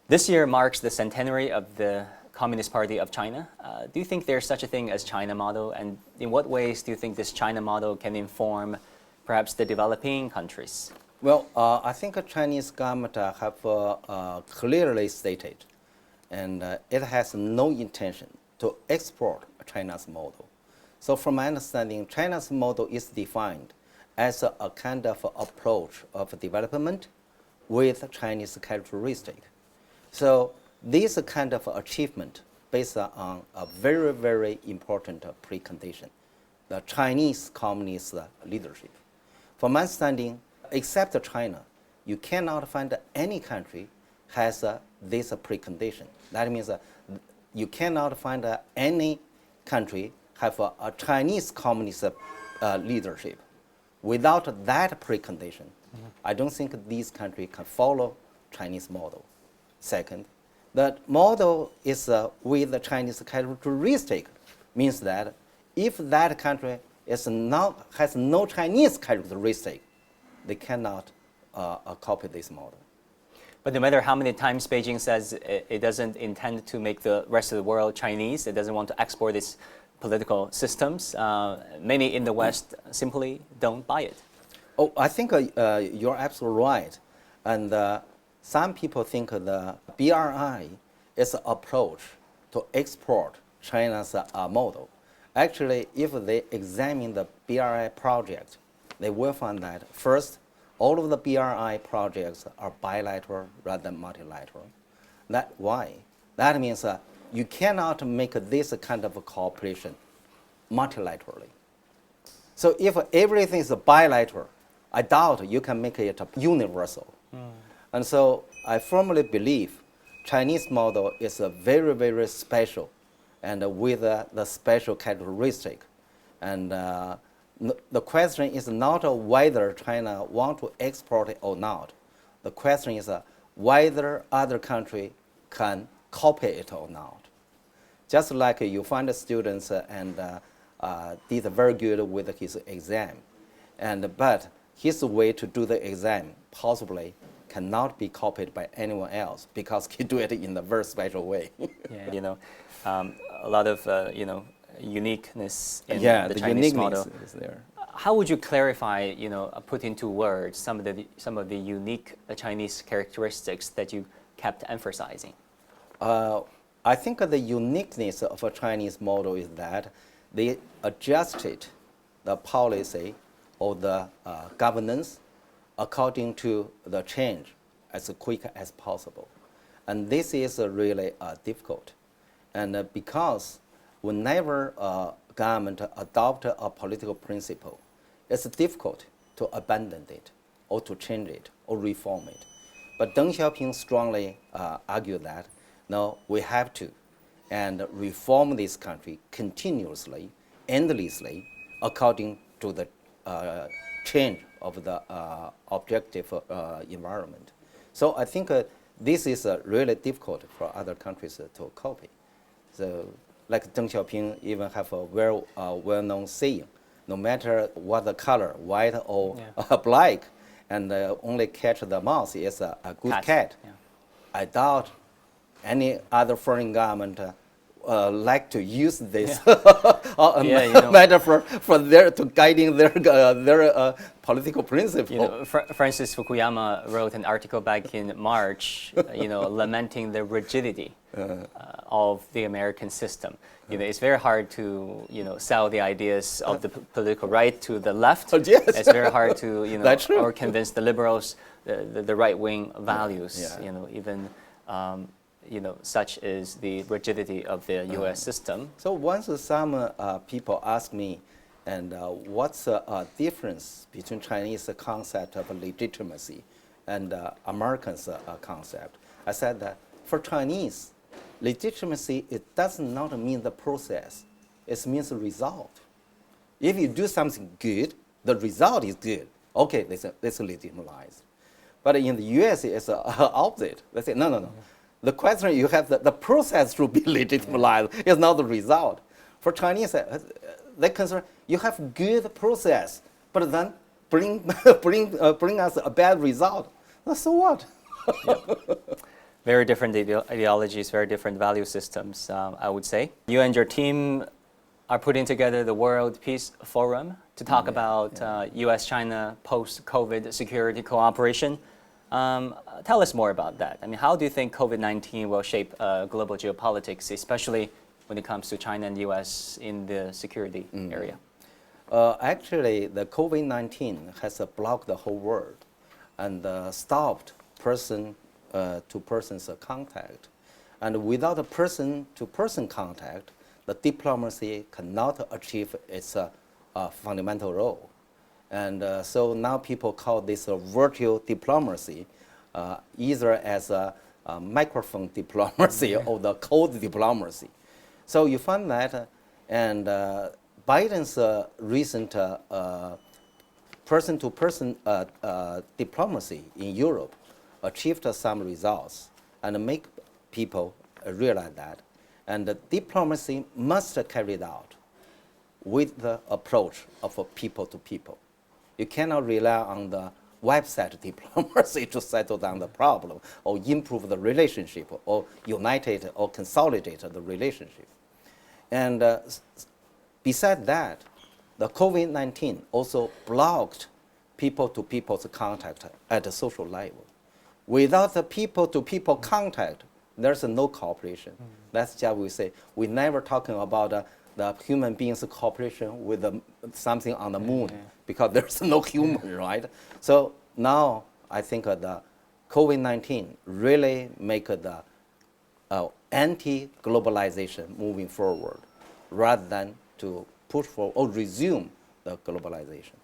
This year marks the centenary of the Communist Party of China. Do you think there's such a thing as China model? And in what ways do you think this China model can inform perhaps the developing countries? Well, I think the Chinese government have clearly stated, and it has no intention to export China's model. So from my understanding, China's model is defined as a kind of approach of development with Chinese characteristic. So this kind of achievement based on a very, very important precondition, the Chinese communist leadership. From my understanding, except China, you cannot find any country has this precondition. That means you cannot find any country have a Chinese communist leadership. Without that precondition, I don't think these countries can follow Chinese model. Second, the model is with the Chinese characteristic, means that if that country has no Chinese characteristic, they cannot copy this model. But no matter how many times Beijing says it doesn't intend to make the rest of the world Chinese, it doesn't want to export its political systems, many in the West simply don't buy it. Oh, I think you're absolutely right. And some people think the BRI is an approach to export China's model. Actually, if they examine the BRI project, they will find that first, all of the BRI projects are bilateral rather than multilateral. That's why. That means you cannot make this kind of cooperation multilaterally. So if everything is bilateral, I doubt you can make it universal. And so I firmly believe Chinese model is a very, very special and with the special characteristic. And the question is not whether China want to export it or not. The question is whether other country can copy it or not. Just like you find students and did very good with his exam, but his way to do the exam possibly cannot be copied by anyone else because he do it in a very special way. Yeah, a lot of uniqueness in the Chinese model. Is there. How would you clarify, put into words some of the unique Chinese characteristics that you kept emphasizing? I think the uniqueness of a Chinese model is that they adjusted the policy or the governance according to the change as quick as possible. And this is really difficult. And because whenever a government adopts a political principle, it's difficult to abandon it or to change it or reform it. But Deng Xiaoping strongly argued that, no, we have to and reform this country continuously, endlessly, according to the change of the objective environment. So I think this is really difficult for other countries to copy. So like Deng Xiaoping even have a very well-known saying, no matter what the color, white or black, and only catch the mouse is a good cat. Yeah. I doubt any other foreign government like to use this metaphor for to guiding their political principle. Francis Fukuyama wrote an article back in March, lamenting the rigidity of the American system. It's very hard to sell the ideas of the political right to the left. Yes. It's very hard to or convince the liberals the right-wing values. Even. Such is the rigidity of the U.S. system. So once some people ask me, and what's the difference between Chinese concept of legitimacy and Americans concept? I said that for Chinese, legitimacy, it does not mean the process. It means the result. If you do something good, the result is good. Okay, that's legitimized. But in the U.S., it's opposite. They say, no. The question you have, the process to be legitimized is not the result. For Chinese, they consider you have good process, but then bring us a bad result. So what? Very different ideologies, very different value systems, I would say. You and your team are putting together the World Peace Forum to talk about U.S.-China post-COVID security cooperation. Tell us more about that. I mean, how do you think COVID-19 will shape global geopolitics, especially when it comes to China and U.S. in the security area? Actually, the COVID-19 has blocked the whole world and stopped person-to-person's contact. And without a person-to-person contact, the diplomacy cannot achieve its fundamental role. And so now people call this virtual diplomacy, either as a microphone diplomacy or the cold diplomacy. So you find that, and Biden's recent person-to-person diplomacy in Europe achieved some results and make people realize that. And the diplomacy must carry it out with the approach of people to people. You cannot rely on the website diplomacy to settle down the problem or improve the relationship or unite it or consolidate the relationship. And besides that, the COVID-19 also blocked people-to-people's contact at the social level. Without the people-to-people contact, there's no cooperation. That's just we say. We're never talking about the human beings' cooperation with something on the moon because there's no human, right? So now I think the COVID-19 really make the anti-globalization moving forward rather than to push for or resume the globalization.